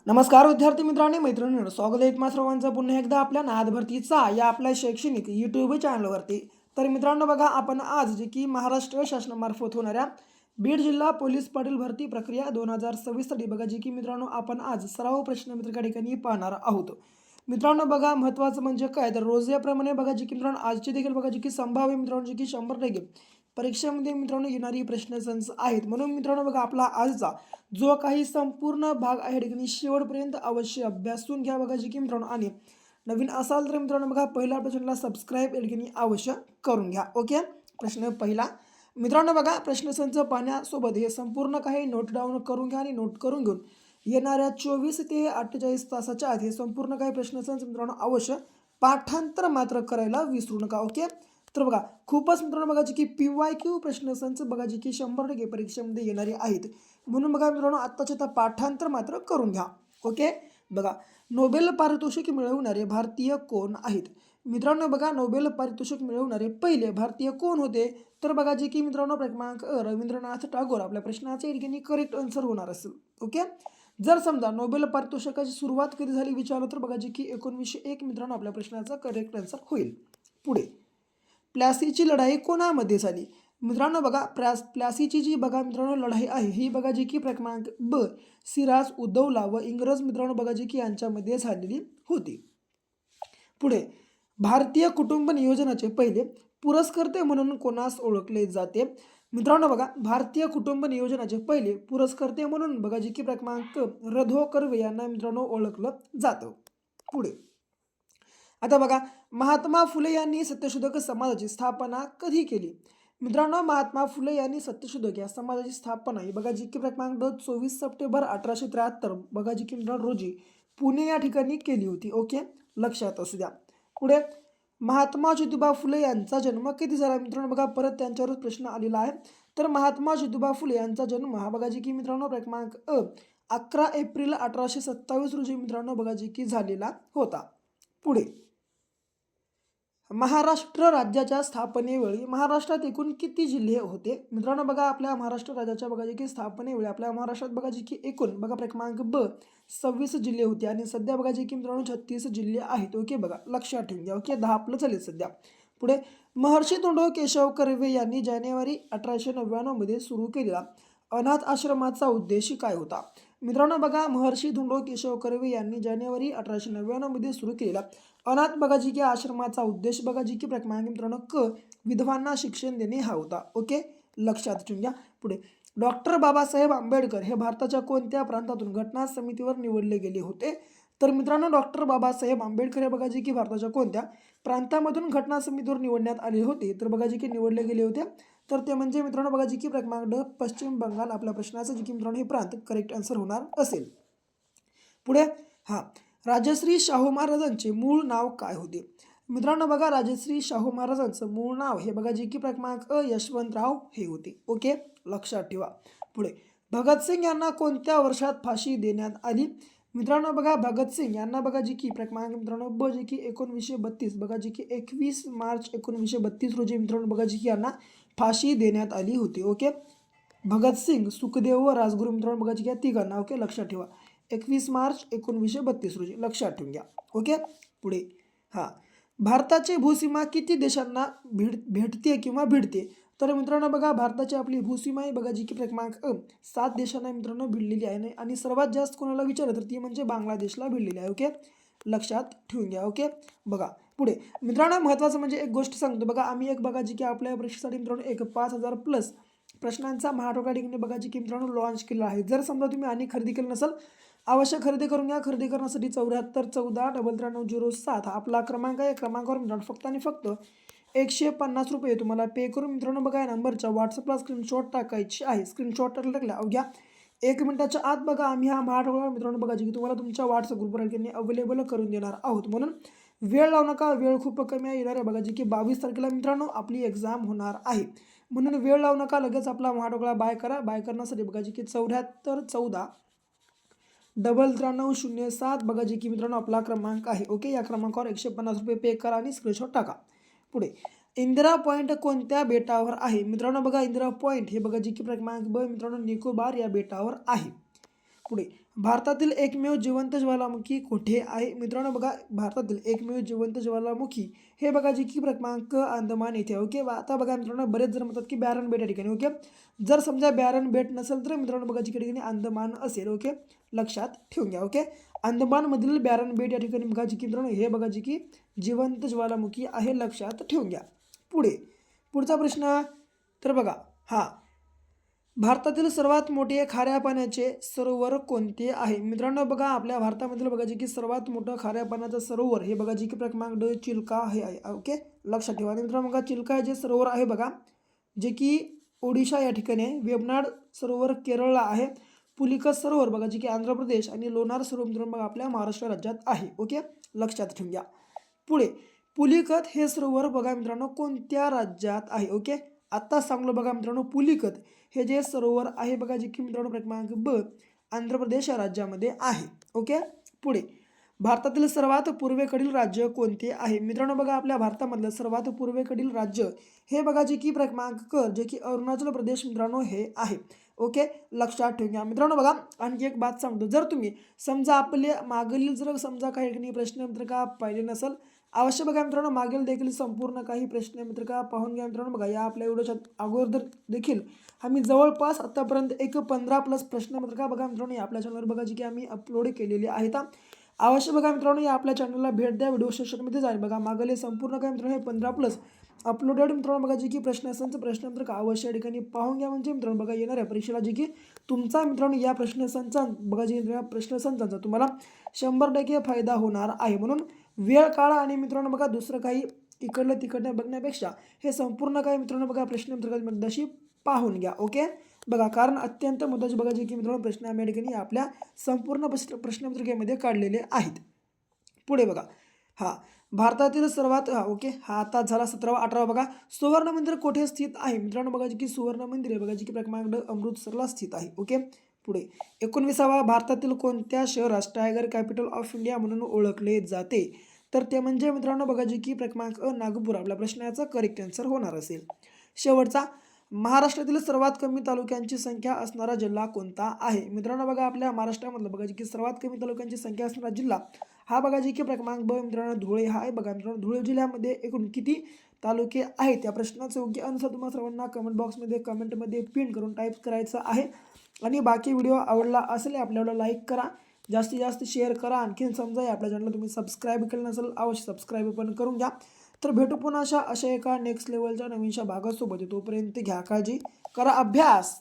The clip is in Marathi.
नमस्कार विद्यार्थी मित्रांनो मैत्रिणींनो, स्वागत आहे तुम्हा सर्वांचं पुन्हा एकदा आपल्या नाद भरतीचा या आपल्या शैक्षणिक यूट्यूब चॅनलवरती. तर मित्रांनो बघा, आपण आज जे की महाराष्ट्र शासनामार्फत होणाऱ्या बीड जिल्हा पोलीस पाटील भरती प्रक्रिया 2026 साठी बघा जी की मित्रांनो आपण आज सराव प्रश्नपत्रिका ठिकाणी पाहणार आहोत. मित्रांनो बघा, महत्त्वाचं म्हणजे काय तर रोजच्याप्रमाणे बघा जी की मित्रांनो आजची देखील बघा जी की संभाव्य मित्रांनो जी की 100% परीक्षेमध्ये मित्रांनो येणारी प्रश्नसंच आहेत. म्हणून मित्रांनो बघा, आपला आजचा जो काही संपूर्ण भाग आहे ठिकाणी शेवटपर्यंत अवश्य अभ्यासून घ्या बघा जी की मित्रांनो. आणि नवीन असाल तर मित्रांनो बघा, पहिला आपल्या चॅनलला सबस्क्राईब या ठिकाणी अवश्य करून घ्या. ओके, प्रश्न पहिला मित्रांनो बघा, प्रश्नसंच पाहण्यासोबत हे संपूर्ण काही नोट डाऊन करून घ्या आणि नोट करून घेऊन येणाऱ्या 24 ते 48 तासाच्या आत हे संपूर्ण काही प्रश्नसंच मित्रांनो अवश्य पाठांतर मात्र करायला विसरू नका. ओके, तर बघा खूपच मित्रांनो बघा जी की PYQ प्रश्नसंच बघा जी की 100% परीक्षेमध्ये येणारे आहेत. म्हणून बघा मित्रांनो, आत्ताच्या आता पाठांतर मात्र करून घ्या. ओके, बघा नोबेल पारितोषिक मिळवणारे भारतीय कोण आहेत? मित्रांनो बघा, नोबेल पारितोषिक मिळवणारे पहिले भारतीय कोण होते? तर बघा जे की मित्रांनो क्रमांक रवींद्रनाथ टागोर आपल्या प्रश्नाचे या ठिकाणी करेक्ट आन्सर होणार असेल. ओके, जर समजा नोबेल पारितोषिकाची सुरुवात कधी झाली विचारलं तर बघा जे की 1901 मित्रांनो आपल्या प्रश्नाचा करेक्ट आन्सर होईल. पुढे प्लासीची लढाई कोणामध्ये झाली? मित्रांनो बघा, प्लासीची जी बघा मित्रांनो लढाई आहे ही बघा जी की क्रमांक ब सिराज उद्दौला व इंग्रज मित्रांनो बघा जी की यांच्यामध्ये झालेली होती. पुढे भारतीय कुटुंब नियोजनाचे पहिले पुरस्कर्ते म्हणून कोणास ओळखले जाते? मित्रांनो बघा, भारतीय कुटुंब नियोजनाचे पहिले पुरस्कर्ते म्हणून बघा जी की क्रमांक रधो कर्वे यांना मित्रांनो ओळखलं जातं. पुढे आता बघा, महात्मा फुले यांनी सत्यशोधक समाजाची स्थापना कधी केली? मित्रांनो, महात्मा फुले यांनी सत्यशोधक या समाजाची स्थापना ही बघा जी की क्रमांक 24 सप्टेंबर 1873 बघा जी की मित्रांनो रोजी पुणे या ठिकाणी केली होती. ओके, लक्षात असू द्या. पुढे महात्मा ज्योतिबा फुले यांचा जन्म कधी झाला? मित्रांनो बघा, परत त्यांच्यावरच प्रश्न आलेला आहे. तर महात्मा ज्योतिबा फुले यांचा जन्म हा बघा जी की मित्रांनो क्रमांक 11 एप्रिल 1827 रोजी मित्रांनो बघा जी की झालेला होता. पुढे महाराष्ट्र राज्याच्या स्थापनेवेळी महाराष्ट्रात एकूण किती जिल्हे होते? मित्रांनो बघा, आपल्या महाराष्ट्र राज्याच्या बघा जे की स्थापनेवेळी आपल्या महाराष्ट्रात बघा जे की एकूण बघा क्रमांक ब 26 जिल्हे होते आणि सध्या बघा जे की मित्रांनो 36 जिल्हे आहेत. ओके, बघा लक्षात ठेवून घ्या. ओके, 10 आपलं चालेल सध्या. पुढे महर्षी धोंडो केशव कर्वे यांनी जानेवारी 1899 मध्ये सुरू केलेला अनाथ आश्रमाचा उद्देश काय होता? मित्रांनो बघा, महर्षी धोंडो केशव कर्वे यांनी जानेवारी 1899 मध्ये सुरू केलेला अनाथ बघा जी की आश्रमाचा उद्देश बघा जी की क्रमांक मित्रांनो क विधवांना शिक्षण देणे हा होता. ओके, लक्षात ठेवून घ्या. पुढे डॉक्टर बाबासाहेब आंबेडकर हे भारताच्या कोणत्या प्रांतातून घटना समितीवर निवडले गेले होते? तर मित्रांनो, डॉक्टर बाबासाहेब आंबेडकर हे बघा जी की भारताच्या कोणत्या प्रांतामधून घटना समितीवर निवडण्यात आले होते? तर बघा जी की निवडले गेले होते तर ते म्हणजे मित्रांनो बघा जी की क्रमांक ड पश्चिम बंगाल आपल्या प्रश्नाचं जी की मित्रांनो हे प्रांत करेक्ट आन्सर होणार असेल. पुढे राजश्री शाहू महाराजांचे मूळ नाव काय होते? मित्रांनो बघा, राजश्री शाहू महाराजांचं मूळ नाव हे बघा जी की क्रमांक यशवंतराव हे होते. ओके, लक्षात ठेवा. पुढे भगतसिंग यांना कोणत्या वर्षात फाशी देण्यात आली? मित्रांनो बघा, भगतसिंग यांना बघा जी की क्रमांक मित्रांनो ब जी की 1932 बघा जी की 21 मार्च 1932 रोजी मित्रांनो बघा जी की यांना फाशी देण्यात आली होती. ओके, भगतसिंग, सुखदेव व राजगुरू मित्रांनो बघा जी की तिघांना. ओके, लक्षात ठेवा. 21 मार्च 1932 रोजी लक्षात ठेवून घ्या. ओके, पुढे भारताची भूसीमा किती देशांना भेटते किंवा भिडते? तर मित्रांनो बघा, भारताची आपली भूसीमा आहे बघा जी की क्रमांक 7 देशांना मित्रांनो भिडलेली आहे आणि सर्वात जास्त कोणाला विचारलं तर ती म्हणजे बांगलादेशला भिडलेली आहे. ओके, लक्षात ठेवून घ्या. ओके, बघा पुढे मित्रांनो, महत्त्वाचं म्हणजे एक गोष्ट सांगतो बघा, आम्ही एक बघा जी की आपल्या परीक्षेसाठी मित्रांनो एक 5000 प्लस प्रश्नांचा महाटोका ठिकाणी बघा जी की मित्रांनो लॉन्च केला आहे. जर समजा तुम्ही आणि खरेदी केलं नसेल, अवश्य खरेदी करून घ्या. खरेदी करण्यासाठी 74 14 939307 हा आपला क्रमांक आहे. क्रमांकावर मित्रांनो फक्त आणि फक्त 150 रुपये तुम्हाला पे करून मित्रांनो बघा या नंबरच्या व्हॉट्सअपला स्क्रीनशॉट टाकायची आहे. स्क्रीनशॉट टाकल्या अवघ्या 1 मिनिटाच्या आत बघा आम्ही हा महाटोका मित्रांनो बघा जी की तुम्हाला तुमच्या व्हॉट्सअप ग्रुपवर अवेलेबल करून देणार आहोत. म्हणून वेळ लावू नका, वेळ खूप कमी आहे. येणार आहे बघा जी की 22 तारखेला मित्रांनो आपली एक्झाम होणार आहे. म्हणून वेळ लावू नका, लगेच आपला महाटोकळा बाय करा. बाय करण्यासाठी बघा जी की 74 14 939307 बघा जी की मित्रांनो आपला क्रमांक आहे. ओके, या क्रमांकावर 150 रुपये पे करा आणि स्क्रीनशॉट टाका. पुढे इंदिरा पॉईंट कोणत्या बेटावर आहे? मित्रांनो बघा, इंदिरा पॉईंट हे बघा जी की क्रमांक ब मित्रांनो निकोबार या बेटावर आहे. पुढे भारतातील एकमेव जिवंत ज्वालामुखी कुठे आहे? मित्रांनो बघा, भारतातील एकमेव जिवंत ज्वालामुखी हे बघा जी की क्रमांक अंदमान येथे. ओके, आता बघा मित्रांनो, बरेच जण म्हणतात की बॅरन बेट या ठिकाणी. ओके, जर समजा बॅरन बेट नसेल तर मित्रांनो बघा जी ठिकाणी अंदमान असेल. ओके, लक्षात ठेवून घ्या. ओके, अंदमानमधील बॅरन बेट या ठिकाणी बघा जी की मित्रांनो हे बघा जी की जिवंत ज्वालामुखी आहे, लक्षात ठेवून घ्या. पुढचा प्रश्न तर बघा, हा भारतातील सर्वात मोठे खाऱ्या पाण्याचे सरोवर कोणते आहे? मित्रांनो बघा, आपल्या भारतामधील बघा जे की सर्वात मोठं खाऱ्या पाण्याचं सरोवर हे बघा जे की क्रमांक ड चिल्का हे आहे. ओके, लक्षात ठेवा. आणि मित्रांनो बघा, चिल्का हे जे सरोवर आहे बघा जे की ओडिशा या ठिकाणी आहे, वेबनाड सरोवर केरळला आहे, पुलिकत सरोवर बघा जे की आंध्र प्रदेश आणि लोणार सरोवर मित्रांनो बघा आपल्या महाराष्ट्र राज्यात आहे. ओके, लक्षात ठेवून घ्या. पुढे पुलिकत हे सरोवर बघा मित्रांनो कोणत्या राज्यात आहे? ओके, आत्ता सांगलो बघा मित्रांनो, पुलिकत हे जे सरोवर आहे बघा जे की मित्रांनो क्रमांक ब आंध्र प्रदेश या राज्यामध्ये आहे. ओके, पुढे भारतातील सर्वात पूर्वेकडील राज्य कोणते आहे? मित्रांनो बघा, आपल्या भारतामधलं सर्वात पूर्वेकडील राज्य हे बघा जे की क्रमांक क जे की अरुणाचल प्रदेश मित्रांनो हे आहे. ओके, लक्षात ठेवून घ्या. मित्रांनो बघा, आणखी एक बात सांगतो, जर तुम्ही समजा आपले मागील जर समजा काही प्रश्न का पाहिले नसेल, अवश्य बघा मित्रांनो, मागील देखील संपूर्ण काही प्रश्न का पाहून घ्या. मित्रांनो बघा, या आपल्या व्हिडिओच्या अगोदर देखील आम्ही जवळपास आतापर्यंत एक 15+ प्रश्न का बघा मित्रांनो आपल्या चॅनलवर बघा जी की आम्ही अपलोड केलेली आहेत. अवश्य बघा मित्रांनो, या आपल्या चॅनलला भेट द्या, व्हिडिओ सेक्शनमध्ये जाईल बघा, मागले संपूर्ण काय मित्रांनो हे 15+ अपलोडेड मित्रांनो बघा जी की प्रश्न का अवश्य या ठिकाणी पाहून घ्या. म्हणजे मित्रांनो बघा, येणाऱ्या परीक्षेला जी की तुमचा मित्रांनो या प्रश्नसंचा बघा जी या प्रश्नसंचाचा तुम्हाला 100% फायदा होणार आहे. म्हणून वेळ काळा आणि मित्रांनो बघा दुसरं काही इकडलं तिकडनं बघण्यापेक्षा हे संपूर्ण काय मित्रांनो बघा प्रश्नपत्रिकाशी पाहून घ्या. ओके, बघा, कारण अत्यंत महत्त्वाचे बघा जे की मित्रांनो प्रश्न आम्ही या ठिकाणी आपल्या संपूर्ण प्रश्नपत्रिकेमध्ये काढलेले आहेत. पुढे बघा, हा भारतातील सर्वात ओके, हा आता झाला 17वा. 18वा बघा, सुवर्ण मंदिर कोठे स्थित आहे? मित्रांनो बघा जी की सुवर्ण मंदिर आहे बघा जी की क्रमांक ड अमृतसरला स्थित आहे. ओके, पुढे 19वा, भारतातील कोणत्या शहरास टायगर कॅपिटल ऑफ इंडिया म्हणून ओळखले जाते? तर ते म्हणजे मित्रांनो बघा जी की क्रमांक अ नागपूर आपल्या प्रश्नाचा करेक्ट आन्सर होणार असेल. शेवटचा, महाराष्ट्रातील सर्वात कमी तालुक्यांची संख्या असणारा जिल्हा कोणता आहे? मित्रांनो बघा, आपल्या महाराष्ट्रामधलं बघा जी की सर्वात कमी तालुक्यांची संख्या असणारा जिल्हा हा बघा जी की क्रमांक ब मित्रांनो धुळे हा आहे. बघा मित्रांनो, धुळे जिल्ह्यामध्ये एकूण किती तालुके आहेत? या प्रश्नाचं योग्य आन्सर तुम्हाला सर्वांना कमेंट बॉक्समध्ये कमेंटमध्ये पिन करून टाईप करायचं आहे. आणि बाकी व्हिडिओ आवडला असेल आपल्याला लाईक करा, जास्तीत जास्त शेअर करा. आणखीन समजा आपल्या चॅनलला तुम्ही सबस्क्राईब केलं नसेल, अवश्य सबस्क्राईब पण करून घ्या. तर भेटू पुन्हा अशा एका नेक्स्ट लेवलच्या नवीनशा भागासोबत. तोपर्यंत घ्या काळजी, करा अभ्यास.